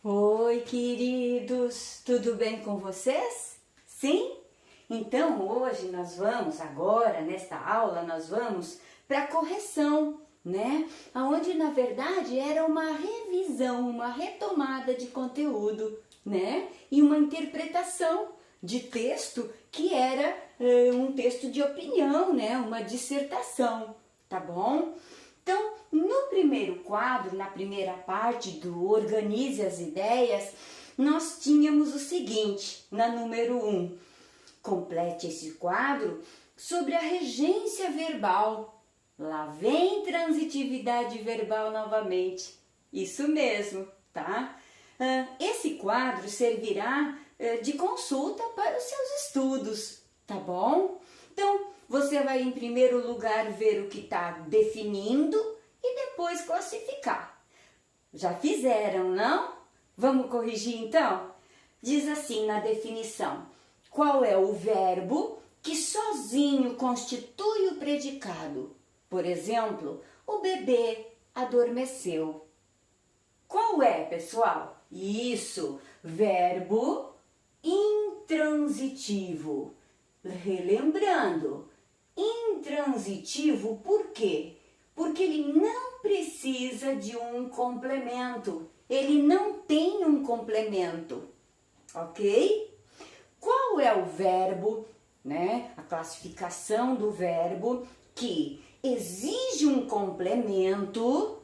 Oi, queridos, tudo bem com vocês? Sim? Então hoje nesta aula, nós vamos para a correção, né? Onde na verdade era uma revisão, uma retomada de conteúdo, né? E uma interpretação de texto que era um texto de opinião, né? Uma dissertação, tá bom? Então, no primeiro quadro, na primeira parte do Organize as Ideias, nós tínhamos o seguinte, na número 1. Complete esse quadro sobre a regência verbal. Lá vem transitividade verbal novamente. Isso mesmo, tá? Esse quadro servirá de consulta para os seus estudos, tá bom? Então, você vai em primeiro lugar ver o que está definindo e depois classificar. Já fizeram, não? Vamos corrigir então? Diz assim na definição: qual é o verbo que sozinho constitui o predicado? Por exemplo, o bebê adormeceu. Qual é, pessoal? Isso, verbo intransitivo. Relembrando, intransitivo por quê? Porque ele não precisa de um complemento. Ele não tem um complemento, ok? Qual é o verbo, né? A classificação do verbo que exige um complemento,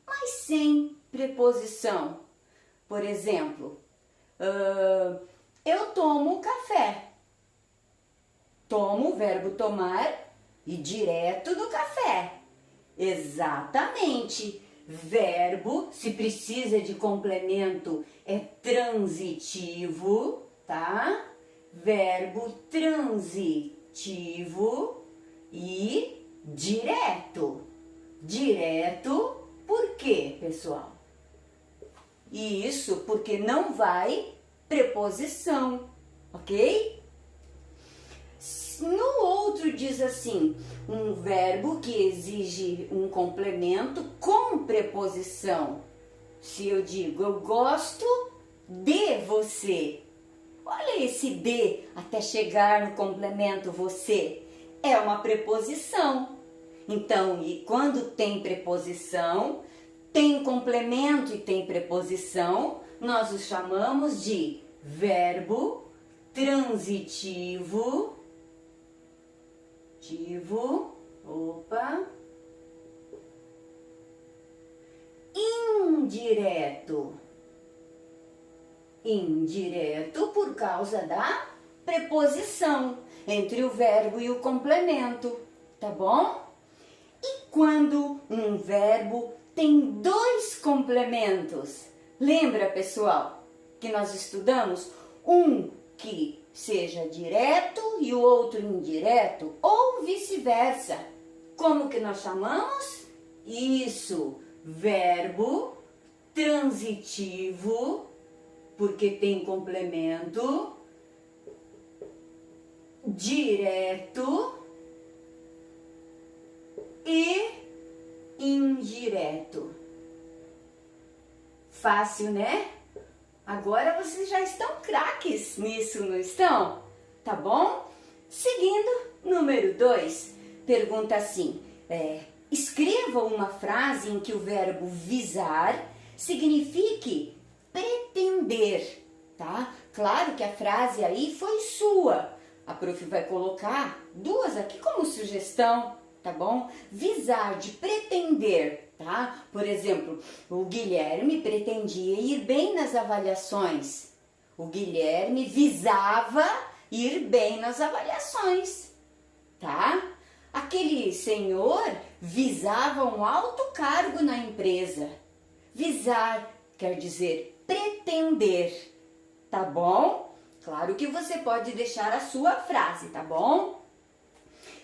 mas sem preposição. Por exemplo, eu tomo café. Tomo, o verbo tomar, e direto do café. Exatamente. Verbo, se precisa de complemento, é transitivo, tá? Verbo transitivo e direto. Direto, por quê, pessoal? Isso, porque não vai preposição, ok? No outro diz assim, um verbo que exige um complemento com preposição. Se eu digo, eu gosto de você. Olha esse de até chegar no complemento você. É uma preposição. Então, e quando tem preposição, tem complemento e tem preposição, nós os chamamos de verbo transitivo. Indireto. Indireto por causa da preposição entre o verbo e o complemento, tá bom? E quando um verbo tem dois complementos? Lembra, pessoal, que nós estudamos um que seja direto e o outro indireto, ou vice-versa. Como que nós chamamos? Isso, verbo transitivo, porque tem complemento, direto e indireto. Fácil, né? Agora vocês já estão craques nisso, não estão? Tá bom? Seguindo, número 2, pergunta assim, escreva uma frase em que o verbo visar signifique pretender, tá? Claro que a frase aí foi sua. A prof vai colocar duas aqui como sugestão, tá bom? Visar, de pretender, tá? Por exemplo, o Guilherme pretendia ir bem nas avaliações. O Guilherme visava ir bem nas avaliações, tá? Aquele senhor visava um alto cargo na empresa. Visar quer dizer pretender, tá bom? Claro que você pode deixar a sua frase, tá bom?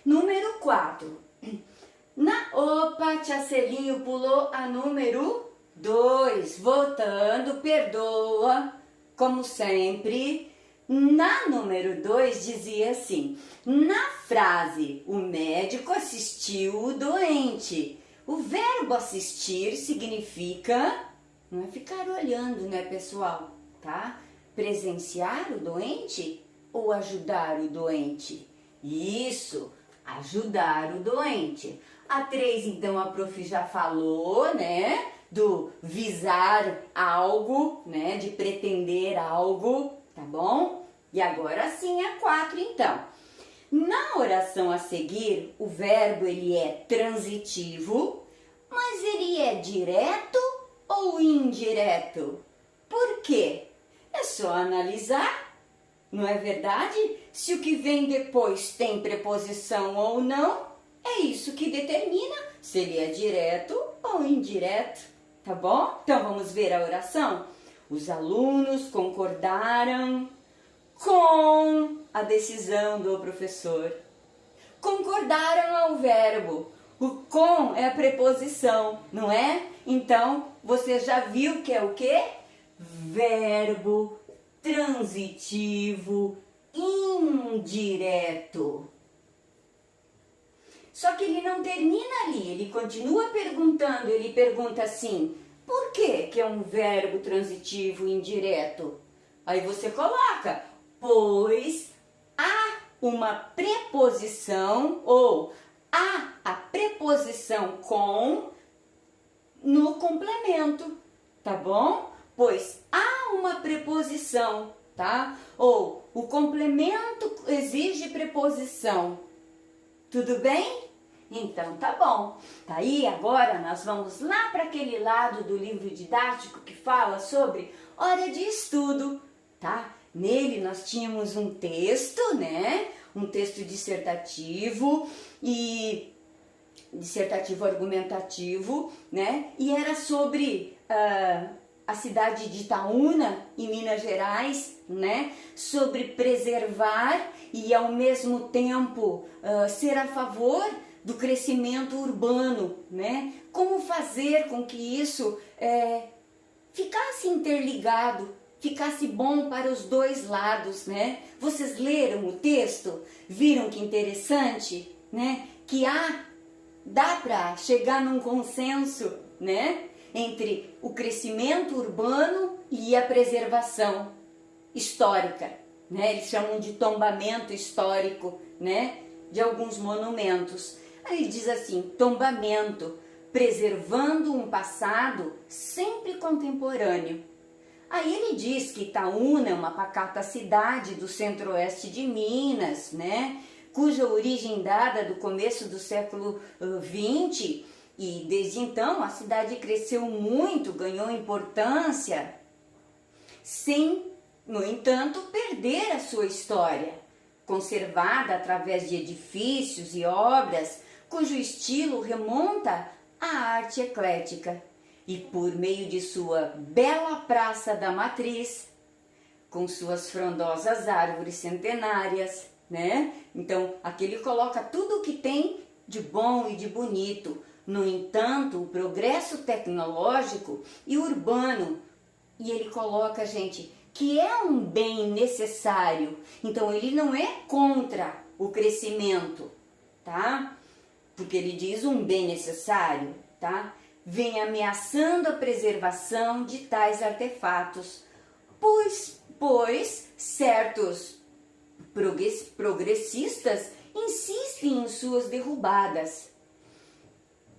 Número 4. Opa, tia Celinho pulou a número 2. Votando, perdoa, como sempre. Na número 2 dizia assim, na frase, o médico assistiu o doente. O verbo assistir significa Não é ficar olhando, né, pessoal? Tá? Presenciar o doente ou ajudar o doente? Isso, ajudar o doente. A 3, então, a prof já falou, né, do visar algo, né, de pretender algo, tá bom? E agora sim a 4, então. Na oração a seguir, o verbo ele é transitivo, mas ele é direto ou indireto? Por quê? É só analisar, não é verdade? Se o que vem depois tem preposição ou não, é isso que determina se ele é direto ou indireto, tá bom? Então vamos ver a oração? Os alunos concordaram com a decisão do professor. Concordaram ao verbo. O com é a preposição, não é? Então, você já viu que é o quê? Verbo transitivo indireto. Só que ele não termina ali, ele continua perguntando, ele pergunta assim, por que que é um verbo transitivo indireto? Aí você coloca, pois há uma preposição ou há a preposição com no complemento, tá bom? Pois há uma preposição, tá? Ou o complemento exige preposição. Tudo bem? Então tá bom. Tá aí, agora nós vamos lá para aquele lado do livro didático que fala sobre hora de estudo, tá? Nele nós tínhamos um texto, né? Um texto dissertativo e dissertativo argumentativo, né? E era sobre a cidade de Itaúna, em Minas Gerais, né? Sobre preservar e ao mesmo tempo ser a favor do crescimento urbano, né? Como fazer com que isso ficasse interligado, ficasse bom para os dois lados, né? Vocês leram o texto? Viram que interessante, né? Que dá para chegar num consenso, né? Entre o crescimento urbano e a preservação histórica, né? Eles chamam de tombamento histórico, né? De alguns monumentos. Aí ele diz assim, tombamento, preservando um passado sempre contemporâneo. Aí ele diz que Itaúna é uma pacata cidade do centro-oeste de Minas, né? Cuja origem dada do começo do século XX, e desde então a cidade cresceu muito, ganhou importância, sem, no entanto, perder a sua história, conservada através de edifícios e obras, cujo estilo remonta à arte eclética. E por meio de sua bela Praça da Matriz, com suas frondosas árvores centenárias, né? Então, aqui ele coloca tudo o que tem de bom e de bonito. No entanto, o progresso tecnológico e urbano, e ele coloca, gente, que é um bem necessário. Então, ele não é contra o crescimento, tá? Porque ele diz um bem necessário, tá? Vem ameaçando a preservação de tais artefatos, pois certos progressistas insistem em suas derrubadas.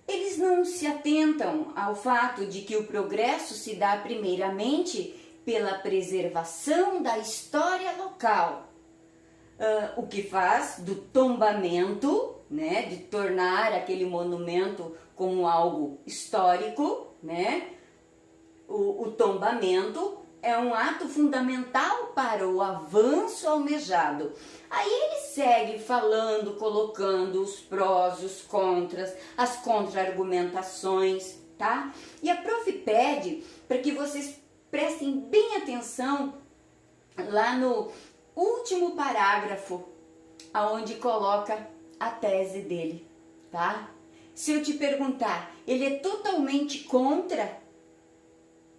Eles não se atentam ao fato de que o progresso se dá primeiramente pela preservação da história local, o que faz do tombamento, né, de tornar aquele monumento como algo histórico, né? O tombamento é um ato fundamental para o avanço almejado. Aí ele segue falando, colocando os prós, os contras, as contra-argumentações, tá? E a prof pede para que vocês prestem bem atenção lá no último parágrafo, aonde coloca a tese dele, tá? Se eu te perguntar, ele é totalmente contra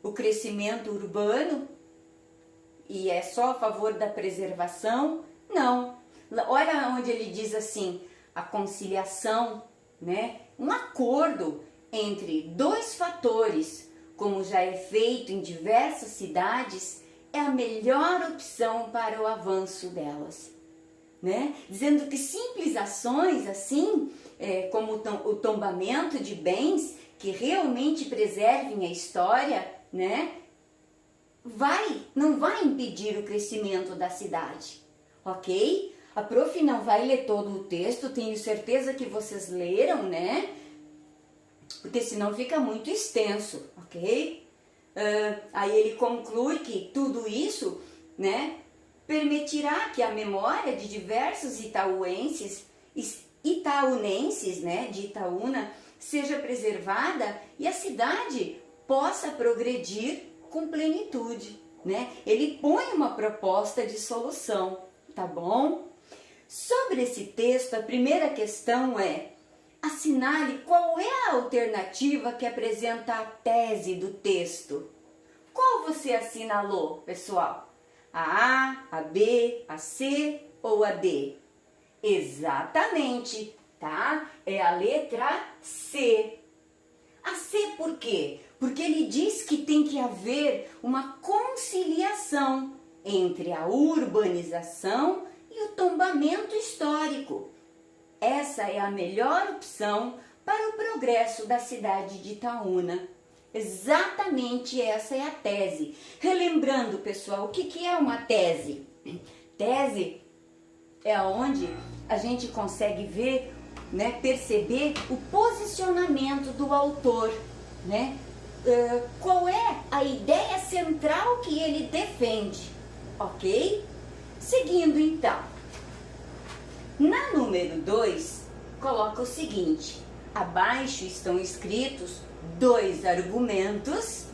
o crescimento urbano e é só a favor da preservação? Não. Olha onde ele diz assim, a conciliação, né? Um acordo entre dois fatores, como já é feito em diversas cidades, é a melhor opção para o avanço delas, né? Dizendo que simples ações assim, como o tombamento de bens que realmente preservem a história, né? Não vai impedir o crescimento da cidade, ok? A prof não vai ler todo o texto, tenho certeza que vocês leram, né? Porque senão fica muito extenso, ok? Aí ele conclui que tudo isso, né, permitirá que a memória de diversos itaunenses, né, de Itaúna, seja preservada e a cidade possa progredir com plenitude, né? Ele põe uma proposta de solução, tá bom? Sobre esse texto, a primeira questão é: assinale qual é a alternativa que apresenta a tese do texto. Qual você assinalou, pessoal? A A, a B, a C ou a D? Exatamente, tá? É a letra C. A C por quê? Porque ele diz que tem que haver uma conciliação entre a urbanização e o tombamento histórico. Essa é a melhor opção para o progresso da cidade de Itaúna. Exatamente essa é a tese. Relembrando, pessoal, o que é uma tese? Tese é onde a gente consegue ver, né, perceber o posicionamento do autor, né? Qual é a ideia central que ele defende, ok? Seguindo então, na número 2, coloca o seguinte: abaixo estão escritos 2 argumentos,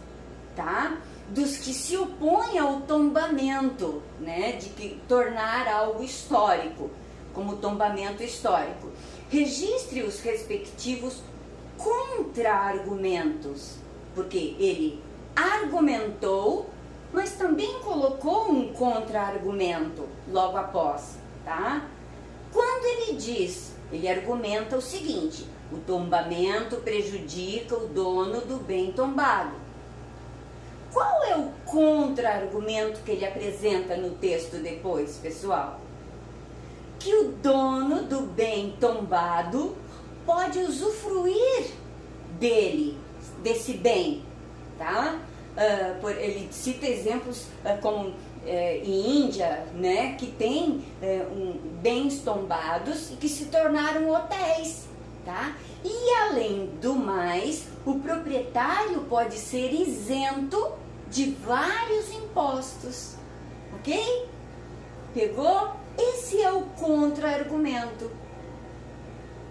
tá? Dos que se opõem ao tombamento, né? De que tornar algo histórico, como tombamento histórico. Registre os respectivos contra-argumentos, porque ele argumentou, mas também colocou um contra-argumento logo após, tá? Quando ele argumenta o seguinte: o tombamento prejudica o dono do bem tombado. Qual é o contra-argumento que ele apresenta no texto depois, pessoal? Que o dono do bem tombado pode usufruir desse bem, tá? Ele cita exemplos como em Índia, né, que tem bens tombados e que se tornaram hotéis, tá? E além do mais, o proprietário pode ser isento de vários impostos, ok? Pegou? Esse é o contra-argumento.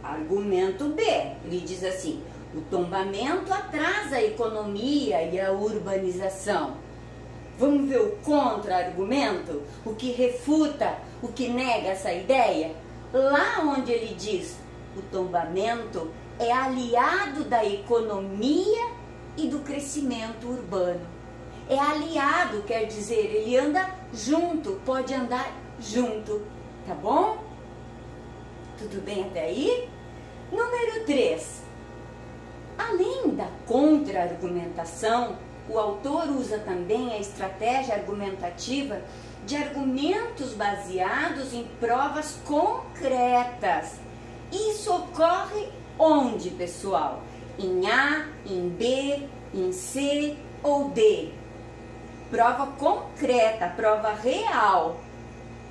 Argumento B, ele diz assim: o tombamento atrasa a economia e a urbanização. Vamos ver o contra-argumento? O que refuta, o que nega essa ideia? Lá onde ele diz: o tombamento é aliado da economia e do crescimento urbano. É aliado, quer dizer, ele anda junto, pode andar junto, tá bom? Tudo bem até aí? Número 3. Além da contra-argumentação, o autor usa também a estratégia argumentativa de argumentos baseados em provas concretas. Isso ocorre onde, pessoal? Em A, em B, em C ou D? Prova concreta, prova real.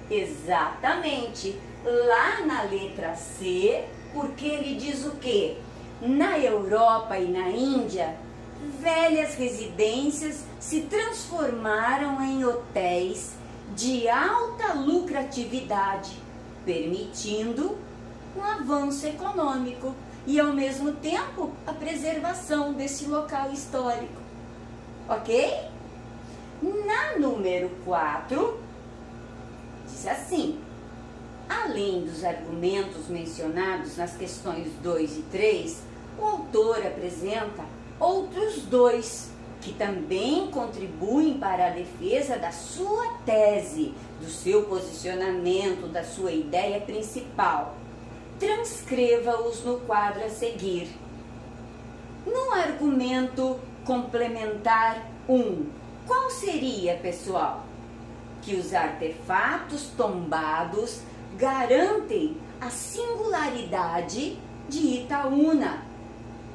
Exatamente. Lá na letra C, porque ele diz o quê? Na Europa e na Índia, velhas residências se transformaram em hotéis de alta lucratividade, permitindo um avanço econômico e, ao mesmo tempo, a preservação desse local histórico. Ok? Na número 4, diz assim: além dos argumentos mencionados nas questões 2 e 3, o autor apresenta outros 2 que também contribuem para a defesa da sua tese, do seu posicionamento, da sua ideia principal. Transcreva-os no quadro a seguir. No argumento complementar 1. Qual seria, pessoal? Que os artefatos tombados garantem a singularidade de Itaúna,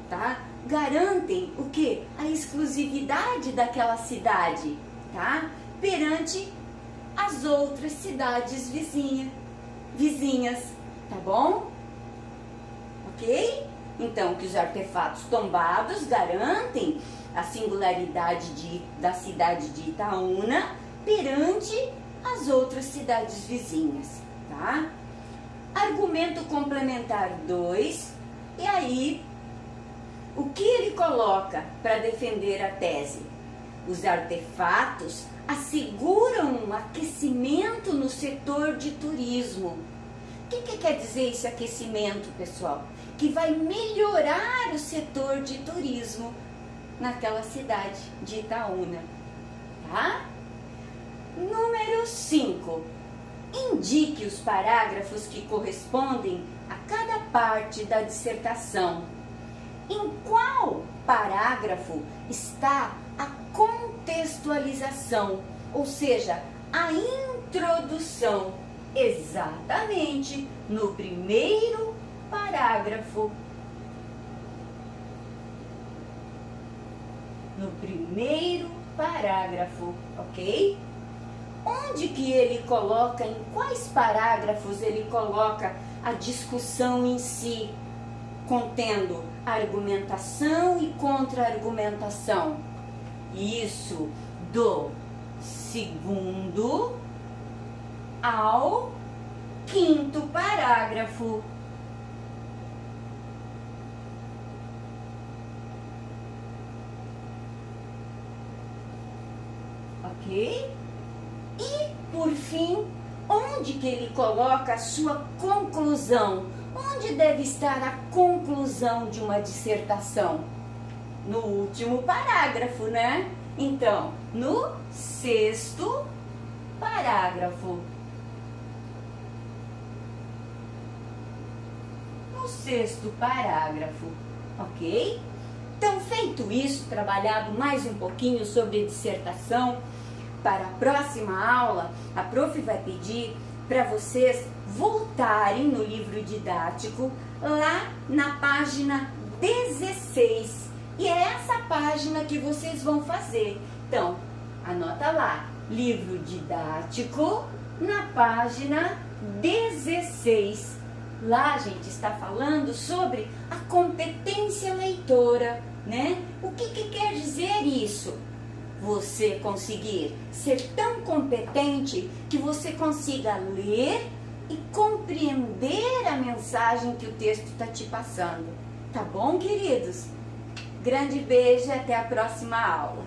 tá? Garantem o quê? A exclusividade daquela cidade, tá? Perante as outras cidades vizinhas, tá bom? Ok? Então, que os artefatos tombados garantem a singularidade da cidade de Itaúna perante as outras cidades vizinhas, tá? Argumento complementar 2, e aí, o que ele coloca para defender a tese? Os artefatos asseguram um aquecimento no setor de turismo. O que quer dizer esse aquecimento, pessoal? Que vai melhorar o setor de turismo naquela cidade de Itaúna, tá? Número 5. Indique os parágrafos que correspondem a cada parte da dissertação. Em qual parágrafo está a contextualização, ou seja, a introdução? Exatamente no primeiro parágrafo. No primeiro parágrafo, ok? Onde que ele coloca, em quais parágrafos ele coloca a discussão em si, contendo argumentação e contra-argumentação? Isso, do 2º ao 5º parágrafo. Ok? E, por fim, onde que ele coloca a sua conclusão? Onde deve estar a conclusão de uma dissertação? No último parágrafo, né? Então, no 6º parágrafo. No 6º parágrafo, ok? Então, feito isso, trabalhado mais um pouquinho sobre a dissertação, para a próxima aula, a prof vai pedir para vocês voltarem no livro didático, lá na página 16. E é essa página que vocês vão fazer. Então, anota lá, livro didático, na página 16. Lá a gente está falando sobre a competência leitora, né? O que quer dizer isso? Você conseguir ser tão competente que você consiga ler e compreender a mensagem que o texto está te passando. Tá bom, queridos? Grande beijo e até a próxima aula.